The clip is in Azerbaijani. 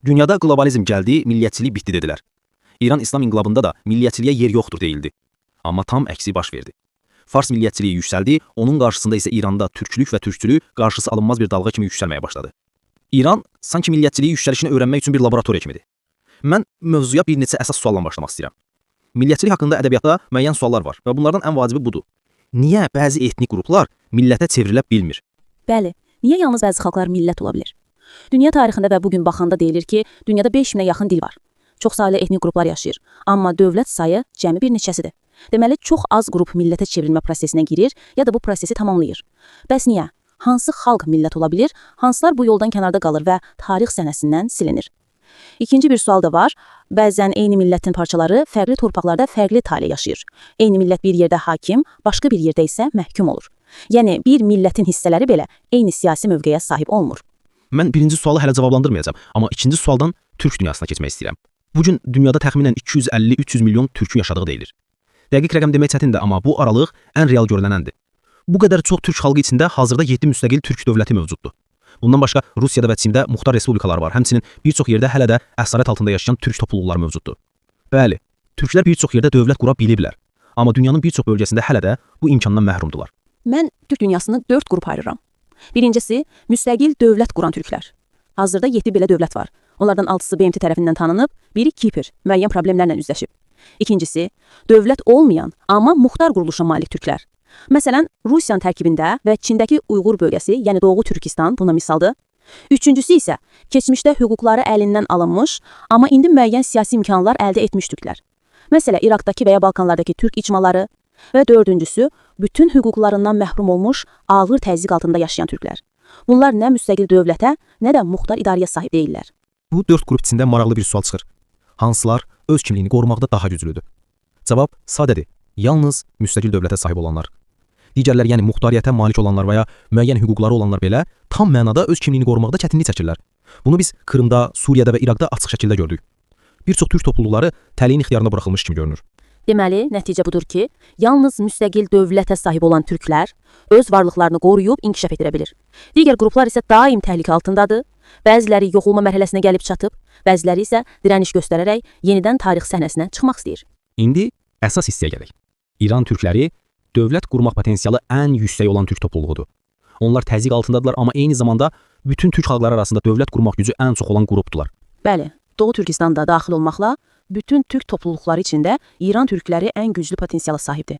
Dünyada qlobalizm gəldi, milliyyətçilik bitdi dedilər. İran İslam inqilabında da milliyyətçiliyə yer yoxdur deyildi. Amma tam əksi baş verdi. Fars milliyyətçiliyi yüksəldi, onun qarşısında isə İranda türklük və türkçülük qarşısı alınmaz bir dalğa kimi yüksəlməyə başladı. İran sanki milliyyətçiliyi yüksəlişini öyrənmək üçün bir laboratoriya kimidir. Mən mövzuya bir neçə əsas sualdan başlamaq istəyirəm. Milliyyətçilik haqqında ədəbiyyatda müəyyən suallar var və bunlardan ən vacibi budur. Niyə bəzi etnik qruplar millətə çevrilə bilmir? Bəli, niyə yalnız bəzi xalqlar millət ola bilir? Dünya tarixində və bugün baxanda deyilir ki, dünyada 5000-ə yaxın dil var. Çoxsaylı etnik qruplar yaşayır, amma dövlət sayı cəmi bir neçəsidir. Deməli, çox az qrup millətə çevrilmə prosesinə girir ya da bu prosesi tamamlayır. Bəs niyə? Hansı xalq millət ola bilir, hansılar bu yoldan kənarda qalır və tarix sənəsindən silinir? İkinci bir sual da var. Bəzən eyni millətin parçaları fərqli torpaqlarda fərqli tale yaşayır. Eyni millət bir yerdə hakim, başqa bir yerdə isə məhkum olur. Yəni, bir millətin hissələri belə eyni siyasi mövqeyə sahib olmur. Mən birinci sualı hələ cavablandırmayacağam, amma ikinci sualdan türk dünyasına keçmək istəyirəm. Bugün dünyada təxminən 250-300 milyon türkün yaşadığı deyilir. Dəqiq rəqəm demək çətindir, amma bu aralıq ən real görülənəndir. Bu qədər çox türk xalqı içində hazırda 7 müstəqil türk dövləti mövcuddur. Bundan başqa Rusiyada və Çində muxtar respublikalar var. Həmçinin bir çox yerdə hələ də əsarət altında yaşayan türk topluluqları mövcuddur. Bəli, türklər bir çox yerdə dövlət qura biliblər. Amma dünyanın bir çox bölgəsində hələ də bu imkandan məhrumdular. Mən türk dünyasını 4 qrup ayırıram. Birincisi, müstəqil dövlət quran türklər. Hazırda 7 belə dövlət var. Onlardan 6-sı BMT tərəfindən tanınıb, biri Kipr, müəyyən problemlərlə üzləşib. İkincisi, dövlət olmayan, amma muxtar quruluşa malik türklər. Məsələn, Rusiyanın tərkibində və Çindəki Uyğur bölgəsi, yəni Doğu Türkistan buna misaldır. Üçüncüsü isə keçmişdə hüquqları əlindən alınmış, amma indi müəyyən siyasi imkanlar əldə etmiş türklər. Məsələn, İraqdakı və ya Balkanlardakı türk icmaları və dördüncüsü, bütün hüquqlarından məhrum olmuş, ağır təzyiq altında yaşayan türklər. Bunlar nə müstəqil dövlətə, nə də muxtar idarəyə sahib deyirlər. Bu 4 qrup içində maraqlı bir sual çıxır. Hansılar öz kimliyini qorumaqda daha güclüdür? Cavab sadədir. Yalnız müstəqil dövlətə sahib olanlar. Digərlər, yəni muxtariyyətə malik olanlar və ya müəyyən hüquqları olanlar belə tam mənada öz kimliyini qorumaqda çətinlik çəkirlər. Bunu biz Krımda, Suriyada və İraqda açıq şəkildə gördük. Bir çox türk topluluqları təliyin ixtiyarına buraxılmış kimi görünür. Deməli, nəticə budur ki, yalnız müstəqil dövlətə sahib olan türklər öz varlıqlarını qoruyub inkişaf edə bilir. Digər qruplar isə daim təhlükə altındadır. Bəziləri yoxulma mərhələsinə gəlib çatıb, bəziləri isə dirəniş göstərərək yenidən tarix səhnəsinə çıxmaq istəyir. İndi əsas hissəyə gələk. İran türkləri dövlət qurmaq potensialı ən yüksək olan türk topluluğudur. Onlar təzyiq altındadırlar, amma eyni zamanda bütün türk xalqları arasında dövlət qurmaq gücü ən çox olan qrupdular. Bəli, Doğu Türkistanda daxil olmaqla bütün türk topluluqları içində İran türkləri ən güclü potensiala sahibdir.